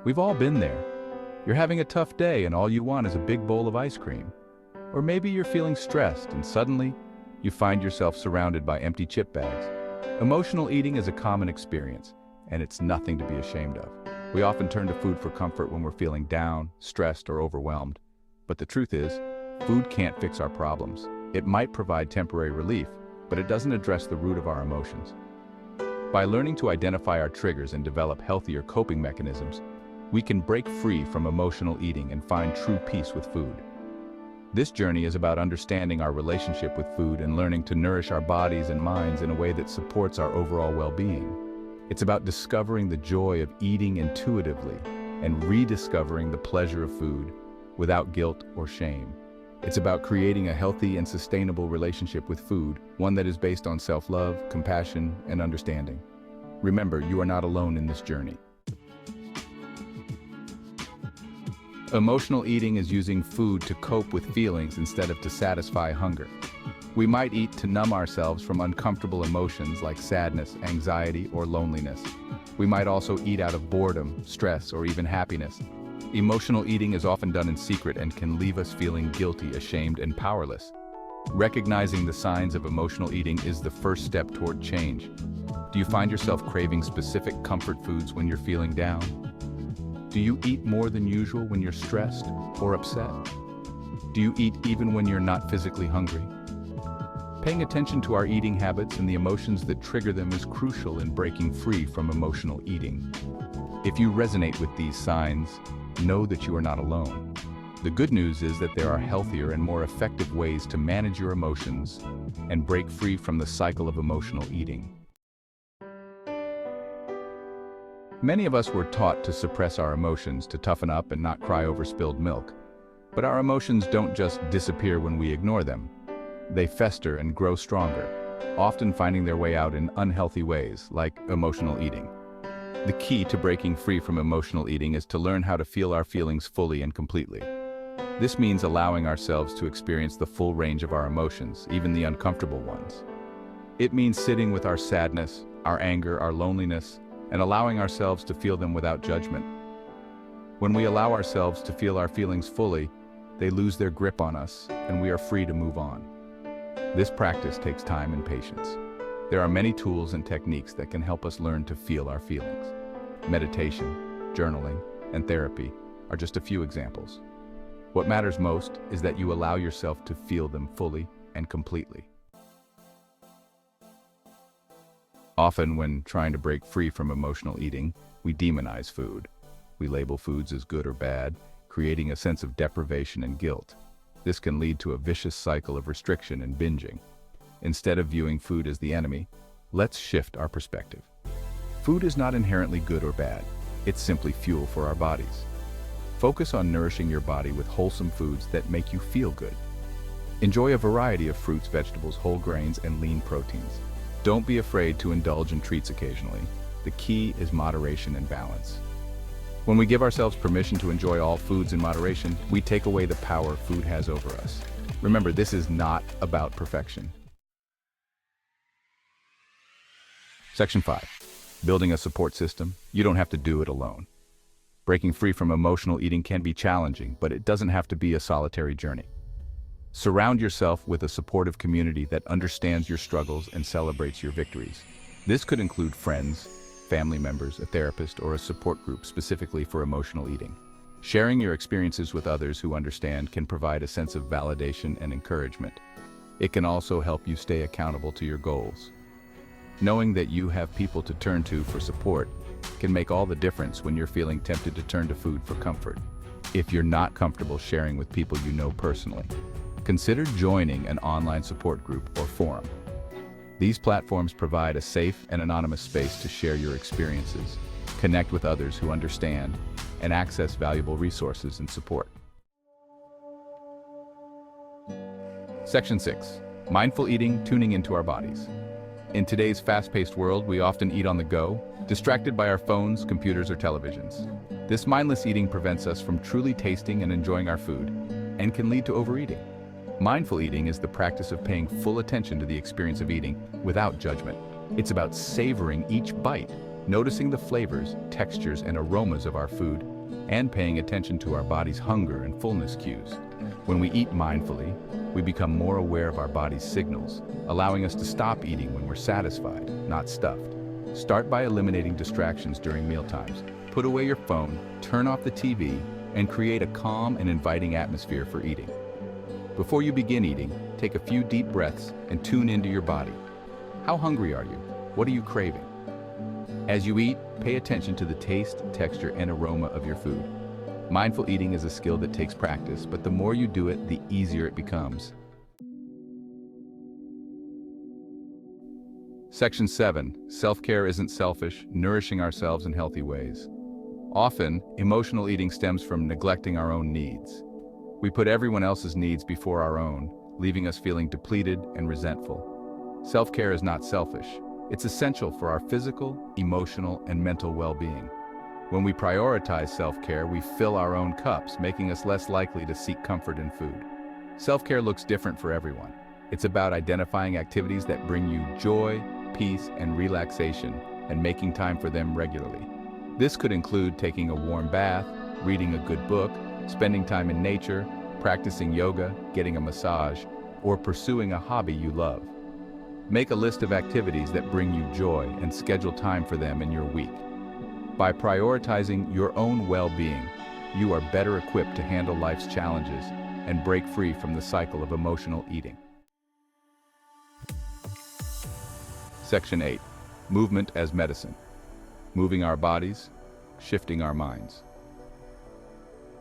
We've all been there. You're having a tough day and all you want is a big bowl of ice cream. Or maybe you're feeling stressed and suddenly you find yourself surrounded by empty chip bags. Emotional eating is a common experience, and it's nothing to be ashamed of. We often turn to food for comfort when we're feeling down, stressed, or overwhelmed. But the truth is, food can't fix our problems. It might provide temporary relief, but it doesn't address the root of our emotions. By learning to identify our triggers and develop healthier coping mechanisms, we can break free from emotional eating and find true peace with food. This journey is about understanding our relationship with food and learning to nourish our bodies and minds in a way that supports our overall well-being. It's about discovering the joy of eating intuitively and rediscovering the pleasure of food without guilt or shame. It's about creating a healthy and sustainable relationship with food, one that is based on self-love, compassion, and understanding. Remember, you are not alone in this journey. Emotional eating is using food to cope with feelings instead of to satisfy hunger. We might eat to numb ourselves from uncomfortable emotions like sadness, anxiety, or loneliness. We might also eat out of boredom, stress, or even happiness. Emotional eating is often done in secret and can leave us feeling guilty, ashamed, and powerless. Recognizing the signs of emotional eating is the first step toward change. Do you find yourself craving specific comfort foods when you're feeling down? Do you eat more than usual when you're stressed or upset? Do you eat even when you're not physically hungry? Paying attention to our eating habits and the emotions that trigger them is crucial in breaking free from emotional eating. If you resonate with these signs, know that you are not alone. The good news is that there are healthier and more effective ways to manage your emotions and break free from the cycle of emotional eating. Many of us were taught to suppress our emotions, to toughen up and not cry over spilled milk. But our emotions don't just disappear when we ignore them. They fester and grow stronger, often finding their way out in unhealthy ways, like emotional eating. The key to breaking free from emotional eating is to learn how to feel our feelings fully and completely. This means allowing ourselves to experience the full range of our emotions, even the uncomfortable ones. It means sitting with our sadness, our anger, our loneliness, and allowing ourselves to feel them without judgment. When we allow ourselves to feel our feelings fully, they lose their grip on us, and we are free to move on. This practice takes time and patience. There are many tools and techniques that can help us learn to feel our feelings. Meditation, journaling, and therapy are just a few examples. What matters most is that you allow yourself to feel them fully and completely. Often, when trying to break free from emotional eating, we demonize food. We label foods as good or bad, creating a sense of deprivation and guilt. This can lead to a vicious cycle of restriction and binging. Instead of viewing food as the enemy, let's shift our perspective. Food is not inherently good or bad. It's simply fuel for our bodies. Focus on nourishing your body with wholesome foods that make you feel good. Enjoy a variety of fruits, vegetables, whole grains, and lean proteins. Don't be afraid to indulge in treats occasionally. The key is moderation and balance. When we give ourselves permission to enjoy all foods in moderation, we take away the power food has over us. Remember, this is not about perfection. Section 5. Building a support system. You don't have to do it alone. Breaking free from emotional eating can be challenging, but it doesn't have to be a solitary journey. Surround yourself with a supportive community that understands your struggles and celebrates your victories. This could include friends, family members, a therapist, or a support group specifically for emotional eating. Sharing your experiences with others who understand can provide a sense of validation and encouragement. It can also help you stay accountable to your goals. Knowing that you have people to turn to for support can make all the difference when you're feeling tempted to turn to food for comfort. If you're not comfortable sharing with people you know personally, consider joining an online support group or forum. These platforms provide a safe and anonymous space to share your experiences, connect with others who understand, and access valuable resources and support. Section 6. Mindful eating, tuning into our bodies. In today's fast-paced world, we often eat on the go, distracted by our phones, computers, or televisions. This mindless eating prevents us from truly tasting and enjoying our food, and can lead to overeating. Mindful eating is the practice of paying full attention to the experience of eating without judgment. It's about savoring each bite, noticing the flavors, textures, and aromas of our food, and paying attention to our body's hunger and fullness cues. When we eat mindfully, we become more aware of our body's signals, allowing us to stop eating when we're satisfied, not stuffed. Start by eliminating distractions during mealtimes. Put away your phone, turn off the TV, and create a calm and inviting atmosphere for eating. Before you begin eating, take a few deep breaths and tune into your body. How hungry are you? What are you craving? As you eat, pay attention to the taste, texture, and aroma of your food. Mindful eating is a skill that takes practice, but the more you do it, the easier it becomes. Section 7. Self-care isn't selfish, nourishing ourselves in healthy ways. Often, emotional eating stems from neglecting our own needs. We put everyone else's needs before our own, leaving us feeling depleted and resentful. Self-care is not selfish. It's essential for our physical, emotional, and mental well-being. When we prioritize self-care, we fill our own cups, making us less likely to seek comfort in food. Self-care looks different for everyone. It's about identifying activities that bring you joy, peace, and relaxation, and making time for them regularly. This could include taking a warm bath, reading a good book, spending time in nature, practicing yoga, getting a massage, or pursuing a hobby you love. Make a list of activities that bring you joy and schedule time for them in your week. By prioritizing your own well-being, you are better equipped to handle life's challenges and break free from the cycle of emotional eating. Section 8. Movement as medicine. Moving our bodies, shifting our minds.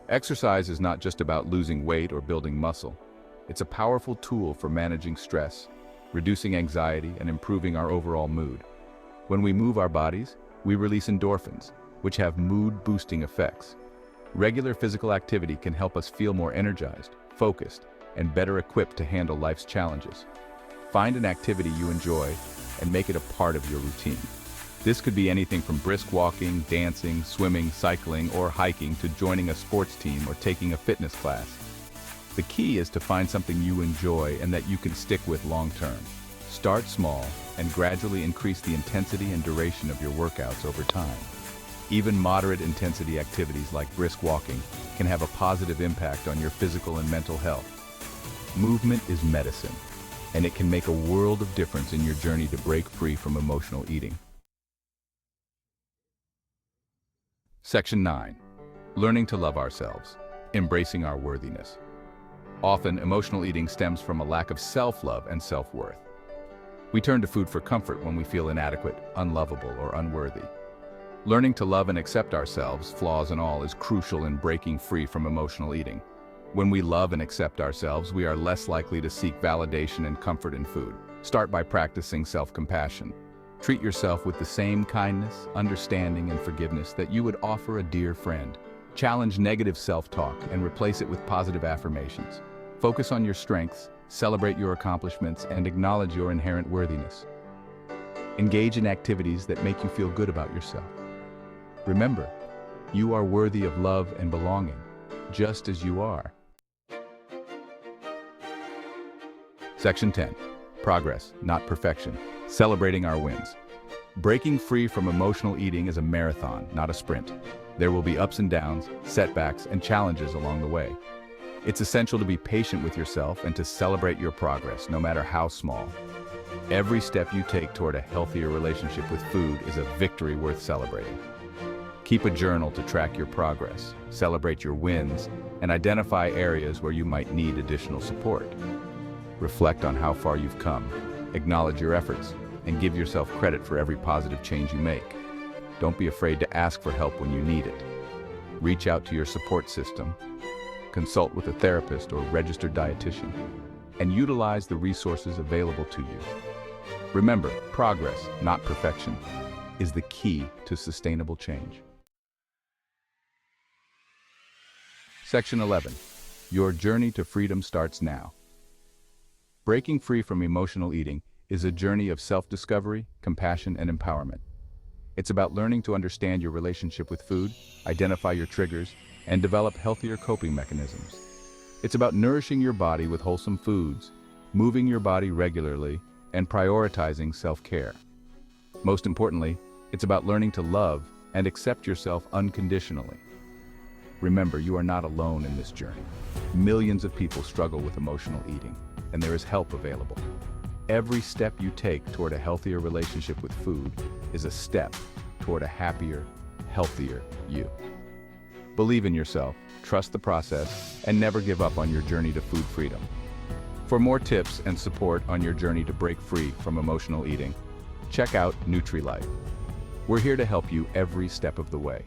Exercise is not just about losing weight or building muscle. It's a powerful tool for managing stress, reducing anxiety, and improving our overall mood. When we move our bodies, we release endorphins, which have mood-boosting effects. Regular physical activity can help us feel more energized, focused, and better equipped to handle life's challenges. Find an activity you enjoy and make it a part of your routine. This could be anything from brisk walking, dancing, swimming, cycling, or hiking to joining a sports team or taking a fitness class. The key is to find something you enjoy and that you can stick with long-term. Start small and gradually increase the intensity and duration of your workouts over time. Even moderate intensity activities like brisk walking can have a positive impact on your physical and mental health. Movement is medicine, and it can make a world of difference in your journey to break free from emotional eating. Section 9. Learning to love ourselves, embracing our worthiness. Often, emotional eating stems from a lack of self-love and self-worth. We turn to food for comfort when we feel inadequate, unlovable, or unworthy. Learning to love and accept ourselves, flaws and all, is crucial in breaking free from emotional eating. When we love and accept ourselves, we are less likely to seek validation and comfort in food. Start by practicing self-compassion. Treat yourself with the same kindness, understanding, and forgiveness that you would offer a dear friend. Challenge negative self-talk and replace it with positive affirmations. Focus on your strengths, celebrate your accomplishments, and acknowledge your inherent worthiness. Engage in activities that make you feel good about yourself. Remember, you are worthy of love and belonging, just as you are. Section 10. Progress, not perfection. Celebrating our wins. Breaking free from emotional eating is a marathon, not a sprint. There will be ups and downs, setbacks, and challenges along the way. It's essential to be patient with yourself and to celebrate your progress, no matter how small. Every step you take toward a healthier relationship with food is a victory worth celebrating. Keep a journal to track your progress, celebrate your wins, and identify areas where you might need additional support. Reflect on how far you've come, acknowledge your efforts, and give yourself credit for every positive change you make. Don't be afraid to ask for help when you need it. Reach out to your support system, consult with a therapist or registered dietitian, and utilize the resources available to you. Remember, progress, not perfection, is the key to sustainable change. Section 11. Your journey to freedom starts now. Breaking free from emotional eating is a journey of self-discovery, compassion, and empowerment. It's about learning to understand your relationship with food, identify your triggers, and develop healthier coping mechanisms. It's about nourishing your body with wholesome foods, moving your body regularly, and prioritizing self-care. Most importantly, it's about learning to love and accept yourself unconditionally. Remember, you are not alone in this journey. Millions of people struggle with emotional eating, and there is help available. Every step you take toward a healthier relationship with food is a step toward a happier, healthier you. Believe in yourself, trust the process, and never give up on your journey to food freedom. For more tips and support on your journey to break free from emotional eating, check out NutreyLife. We're here to help you every step of the way.